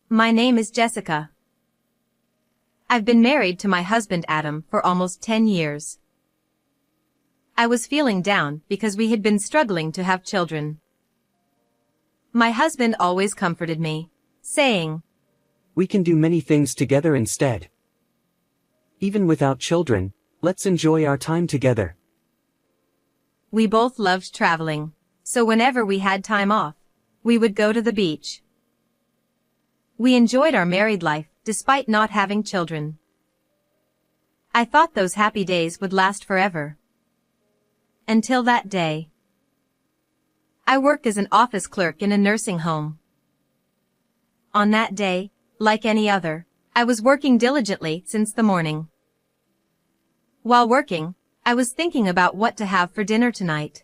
My name is Jessica. I've been married to my husband Adam for almost 10 years. I was feeling down because we had been struggling to have children. My husband always comforted me, saying, "We can do many things together instead. Even without children, let's enjoy our time together." We both loved traveling, so whenever we had time off, we would go to the beach. We enjoyed our married life despite not having children. I thought those happy days would last forever. Until that day. I work as an office clerk in a nursing home. On that day, like any other, I was working diligently since the morning. While working, I was thinking about what to have for dinner tonight.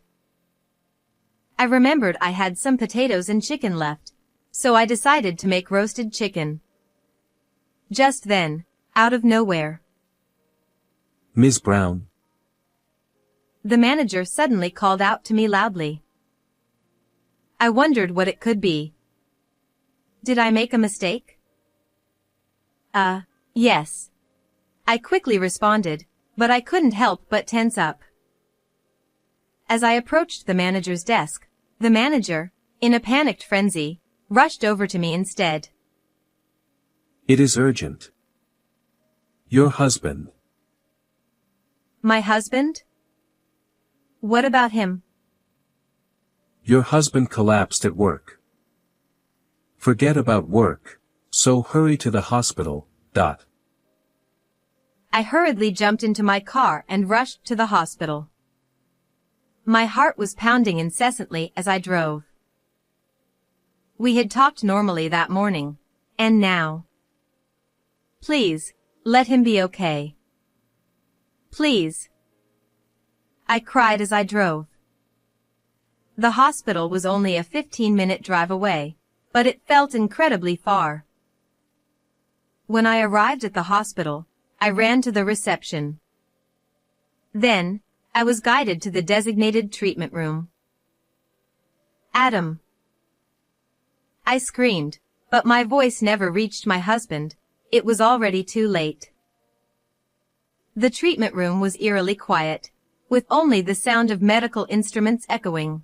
I remembered I had some potatoes and chicken left, so I decided to make roasted chicken. Just then, out of nowhere, "Ms. Brown." The manager suddenly called out to me loudly. I wondered what it could be. Did I make a mistake? Yes. I quickly responded, but I couldn't help but tense up. As I approached the manager's desk, the manager, in a panicked frenzy, rushed over to me instead. "It is urgent. Your husband." My husband? What about him? "Your husband collapsed at work. Forget about work, so hurry to the hospital, . I hurriedly jumped into my car and rushed to the hospital. My heart was pounding incessantly as I drove. We had talked normally that morning, and now. Please, let him be okay. Please. I cried as I drove. The hospital was only a 15-minute drive away, but it felt incredibly far. When I arrived at the hospital, I ran to the reception. Then, I was guided to the designated treatment room. "Adam!" I screamed, but my voice never reached my husband. It was already too late. The treatment room was eerily quiet, with only the sound of medical instruments echoing.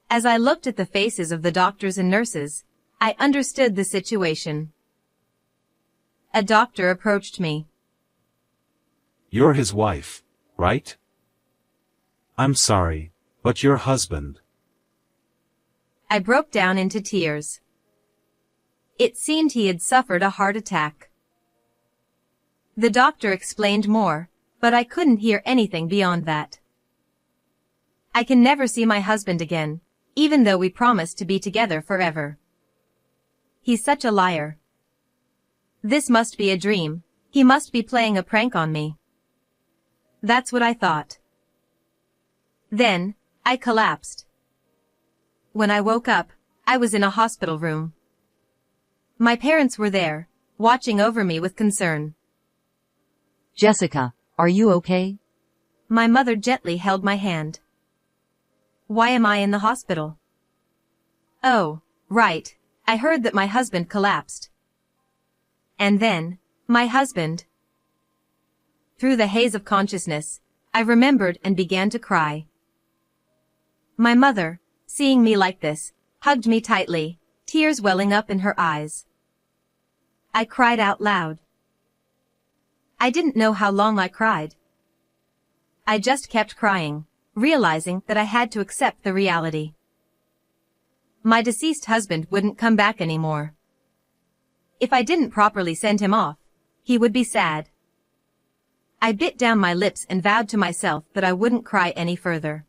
As I looked at the faces of the doctors and nurses, I understood the situation. A doctor approached me. "You're his wife, right? I'm sorry, but your husband." I broke down into tears. It seemed he had suffered a heart attack. The doctor explained more, but I couldn't hear anything beyond that. I can never see my husband again, even though we promised to be together forever. He's such a liar. This must be a dream. He must be playing a prank on me. That's what I thought. Then, I collapsed. When I woke up, I was in a hospital room. My parents were there, watching over me with concern. "Jessica, are you okay?" My mother gently held my hand. "Why am I in the hospital?" "Oh, right, I heard that my husband collapsed." And then, my husband. Through the haze of consciousness, I remembered and began to cry. My mother, seeing me like this, hugged me tightly, tears welling up in her eyes. I cried out loud. I didn't know how long I cried. I just kept crying, realizing that I had to accept the reality. My deceased husband wouldn't come back anymore. If I didn't properly send him off, he would be sad. I bit down my lips and vowed to myself that I wouldn't cry any further.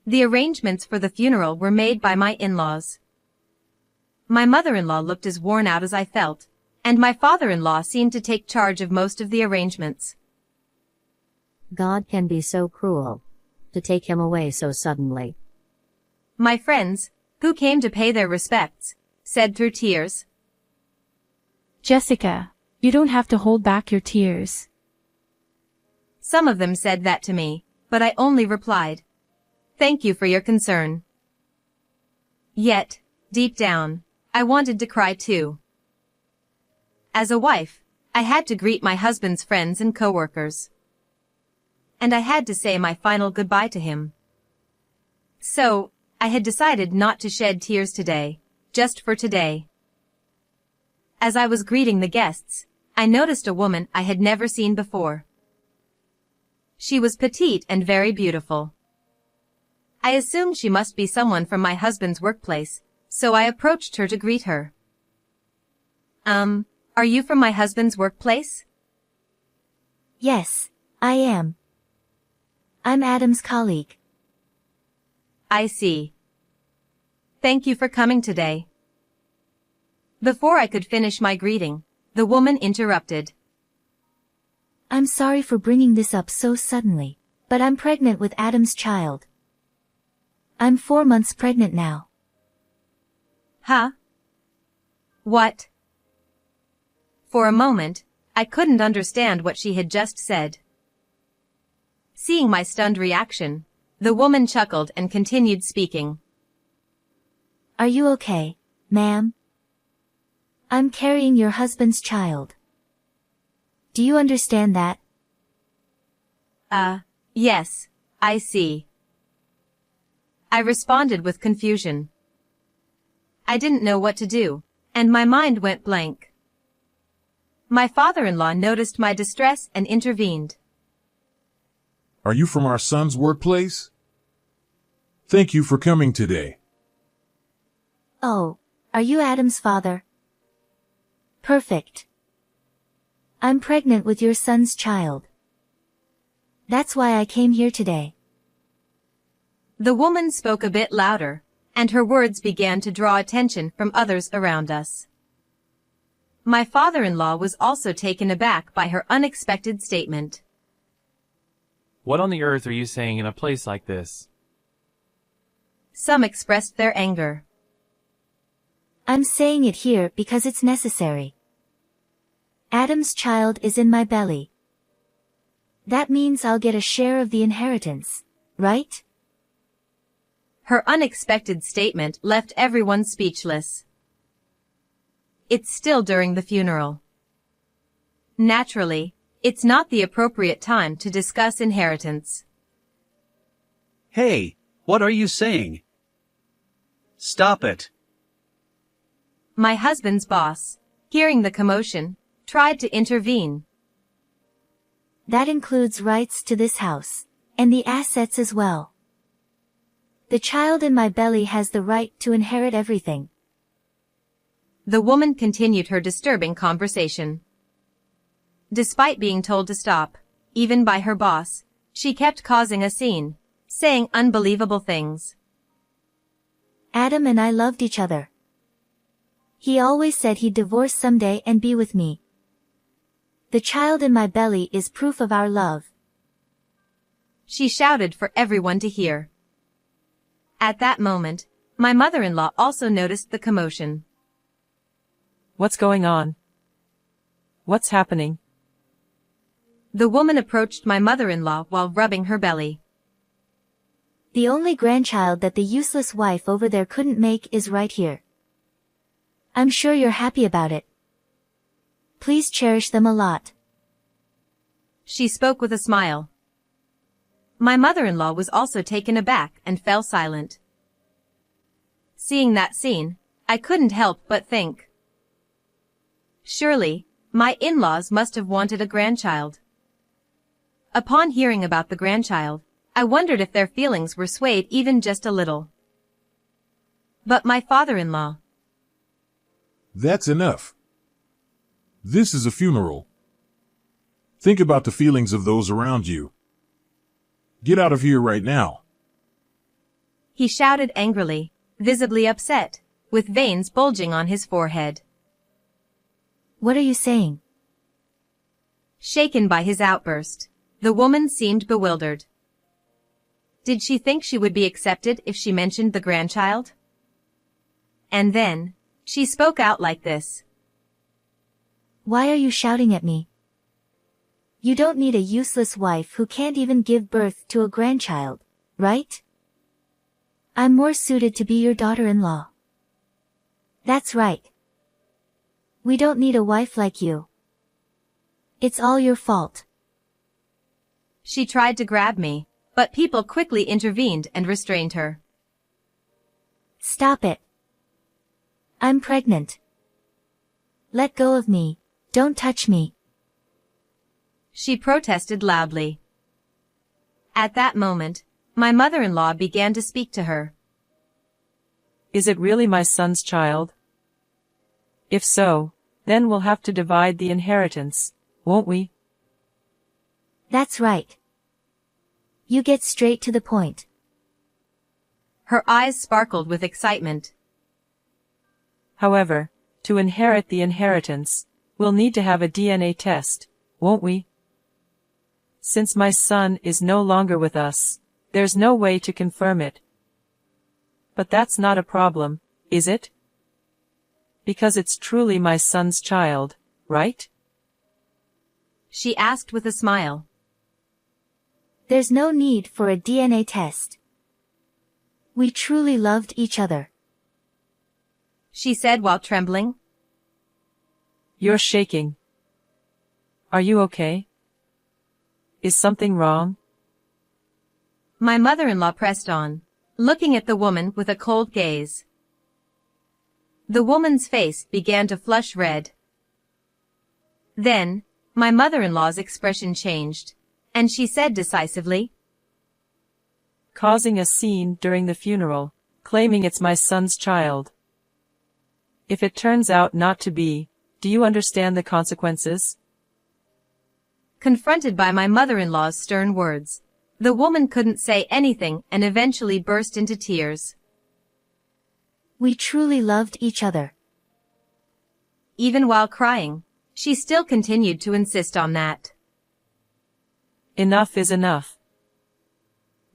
The arrangements for the funeral were made by my in-laws. My mother-in-law looked as worn out as I felt, and my father-in-law seemed to take charge of most of the arrangements. God can be so cruel. To take him away so suddenly. My friends, who came to pay their respects, said through tears, "Jessica, you don't have to hold back your tears." Some of them said that to me, but I only replied, "Thank you for your concern." Yet, deep down, I wanted to cry too. As a wife, I had to greet my husband's friends and coworkers. And I had to say my final goodbye to him. So, I had decided not to shed tears today, just for today. As I was greeting the guests, I noticed a woman I had never seen before. She was petite and very beautiful. I assumed she must be someone from my husband's workplace, so I approached her to greet her. Are you from my husband's workplace? Yes, I am. I'm Adam's colleague. I see. Thank you for coming today. Before I could finish my greeting, the woman interrupted. I'm sorry for bringing this up so suddenly, but I'm pregnant with Adam's child. I'm 4 months pregnant now. Huh? What? For a moment, I couldn't understand what she had just said. Seeing my stunned reaction, the woman chuckled and continued speaking. Are you okay, ma'am? I'm carrying your husband's child. Do you understand that? Yes, I see. I responded with confusion. I didn't know what to do, and my mind went blank. My father-in-law noticed my distress and intervened. Are you from our son's workplace? Thank you for coming today. Oh, are you Adam's father? Perfect. I'm pregnant with your son's child. That's why I came here today. The woman spoke a bit louder, and her words began to draw attention from others around us. My father-in-law was also taken aback by her unexpected statement. What on the earth are you saying in a place like this? Some expressed their anger. I'm saying it here because it's necessary. Adam's child is in my belly. That means I'll get a share of the inheritance, right? Her unexpected statement left everyone speechless. It's still during the funeral. Naturally, it's not the appropriate time to discuss inheritance. Hey, what are you saying? Stop it. My husband's boss, hearing the commotion, tried to intervene. That includes rights to this house, and the assets as well. The child in my belly has the right to inherit everything. The woman continued her disturbing conversation. Despite being told to stop, even by her boss, she kept causing a scene, saying unbelievable things. Adam and I loved each other. He always said he'd divorce someday and be with me. The child in my belly is proof of our love. She shouted for everyone to hear. At that moment, my mother-in-law also noticed the commotion. What's going on? What's happening? The woman approached my mother-in-law while rubbing her belly. The only grandchild that the useless wife over there couldn't make is right here. I'm sure you're happy about it. Please cherish them a lot. She spoke with a smile. My mother-in-law was also taken aback and fell silent. Seeing that scene, I couldn't help but think. Surely, my in-laws must have wanted a grandchild. Upon hearing about the grandchild, I wondered if their feelings were swayed even just a little. But my father-in-law. That's enough. This is a funeral. Think about the feelings of those around you. Get out of here right now. He shouted angrily, visibly upset, with veins bulging on his forehead. What are you saying? Shaken by his outburst, the woman seemed bewildered. Did she think she would be accepted if she mentioned the grandchild? And then, she spoke out like this. Why are you shouting at me? You don't need a useless wife who can't even give birth to a grandchild, right? I'm more suited to be your daughter-in-law. That's right. We don't need a wife like you. It's all your fault. She tried to grab me, but people quickly intervened and restrained her. Stop it. I'm pregnant. Let go of me. Don't touch me. She protested loudly. At that moment, my mother-in-law began to speak to her. Is it really my son's child? If so, then we'll have to divide the inheritance, won't we? That's right. You get straight to the point. Her eyes sparkled with excitement. However, to inherit the inheritance, we'll need to have a DNA test, won't we? Since my son is no longer with us, there's no way to confirm it. But that's not a problem, is it? Because it's truly my son's child, right? She asked with a smile. There's no need for a DNA test. We truly loved each other. She said while trembling. You're shaking. Are you okay? Is something wrong? My mother-in-law pressed on, looking at the woman with a cold gaze. The woman's face began to flush red. Then, my mother-in-law's expression changed, and she said decisively, causing a scene during the funeral, claiming it's my son's child. If it turns out not to be, do you understand the consequences? Confronted by my mother-in-law's stern words, the woman couldn't say anything and eventually burst into tears. We truly loved each other. Even while crying, she still continued to insist on that. Enough is enough.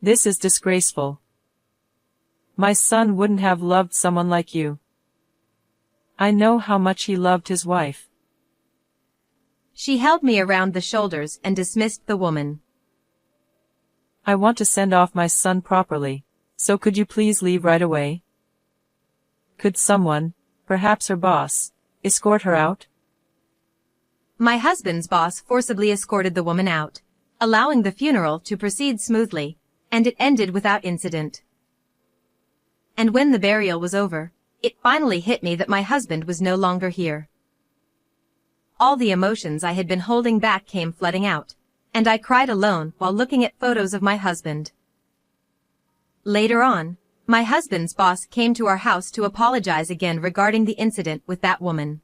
This is disgraceful. My son wouldn't have loved someone like you. I know how much he loved his wife. She held me around the shoulders and dismissed the woman. I want to send off my son properly, so could you please leave right away? Could someone, perhaps her boss, escort her out? My husband's boss forcibly escorted the woman out, allowing the funeral to proceed smoothly, and it ended without incident. And when the burial was over, it finally hit me that my husband was no longer here. All the emotions I had been holding back came flooding out, and I cried alone while looking at photos of my husband. Later on, my husband's boss came to our house to apologize again regarding the incident with that woman.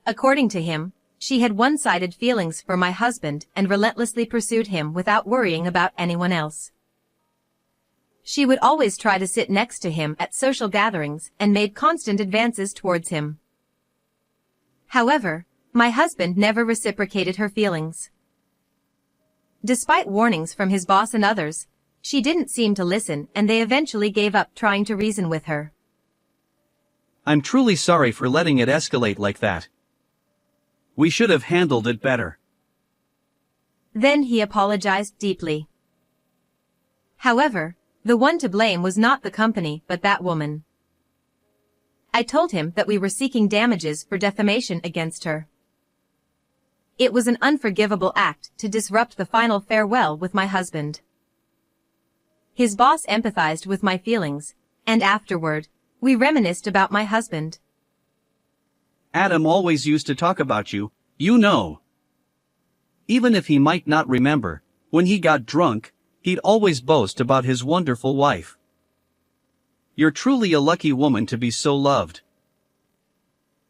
According to him, she had one-sided feelings for my husband and relentlessly pursued him without worrying about anyone else. She would always try to sit next to him at social gatherings and made constant advances towards him. However, my husband never reciprocated her feelings. Despite warnings from his boss and others, she didn't seem to listen and they eventually gave up trying to reason with her. I'm truly sorry for letting it escalate like that. We should have handled it better. Then he apologized deeply. However, the one to blame was not the company but that woman. I told him that we were seeking damages for defamation against her. It was an unforgivable act to disrupt the final farewell with my husband. His boss empathized with my feelings, and afterward, we reminisced about my husband. Adam always used to talk about you, you know. Even if he might not remember, when he got drunk, he'd always boast about his wonderful wife. You're truly a lucky woman to be so loved.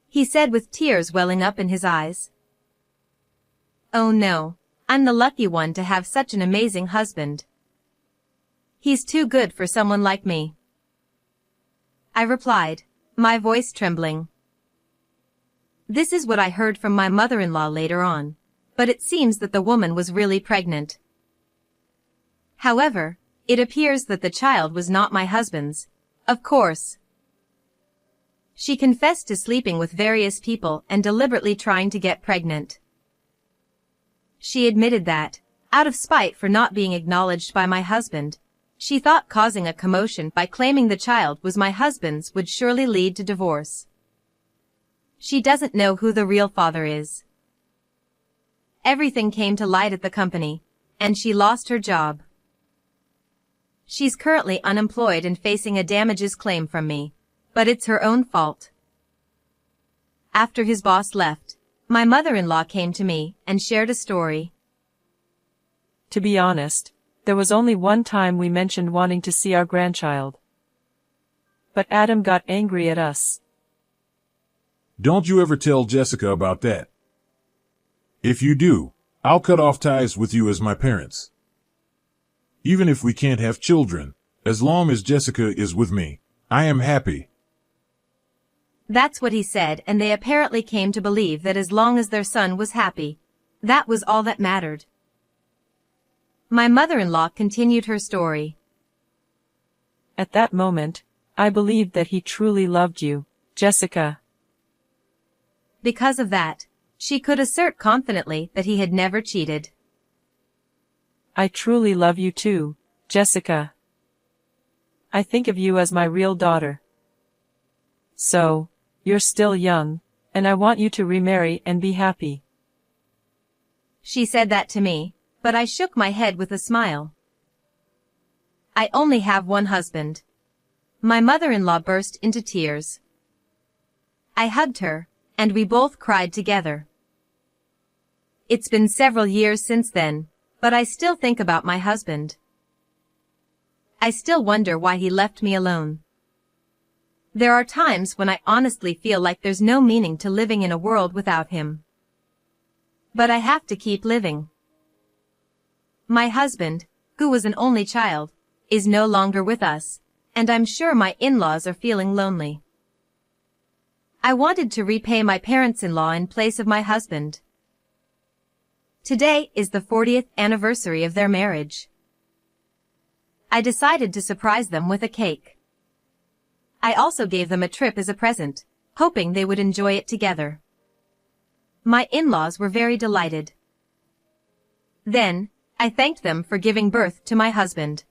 He said with tears welling up in his eyes. Oh no, I'm the lucky one to have such an amazing husband. He's too good for someone like me. I replied, my voice trembling. This is what I heard from my mother-in-law later on, but it seems that the woman was really pregnant. However, it appears that the child was not my husband's, of course. She confessed to sleeping with various people and deliberately trying to get pregnant. She admitted that, out of spite for not being acknowledged by my husband, She thought causing a commotion by claiming the child was my husband's would surely lead to divorce. She doesn't know who the real father is. Everything came to light at the company, and she lost her job. She's currently unemployed and facing a damages claim from me, but it's her own fault. After his boss left, my mother-in-law came to me and shared a story. To be honest, there was only one time we mentioned wanting to see our grandchild. But Adam got angry at us. Don't you ever tell Jessica about that. If you do, I'll cut off ties with you as my parents. Even if we can't have children, as long as Jessica is with me, I am happy. That's what he said, and they apparently came to believe that as long as their son was happy, that was all that mattered. My mother-in-law continued her story. At that moment, I believed that he truly loved you, Jessica. Because of that, she could assert confidently that he had never cheated. I truly love you too, Jessica. I think of you as my real daughter. So, you're still young, and I want you to remarry and be happy. She said that to me, but I shook my head with a smile. I only have one husband. My mother-in-law burst into tears. I hugged her, and we both cried together. It's been several years since then, but I still think about my husband. I still wonder why he left me alone. There are times when I honestly feel like there's no meaning to living in a world without him. But I have to keep living. My husband, who was an only child, is no longer with us, and I'm sure my in-laws are feeling lonely. I wanted to repay my parents-in-law in place of my husband. Today is the 40th anniversary of their marriage. I decided to surprise them with a cake. I also gave them a trip as a present, hoping they would enjoy it together. My in-laws were very delighted. Then, I thanked them for giving birth to my husband.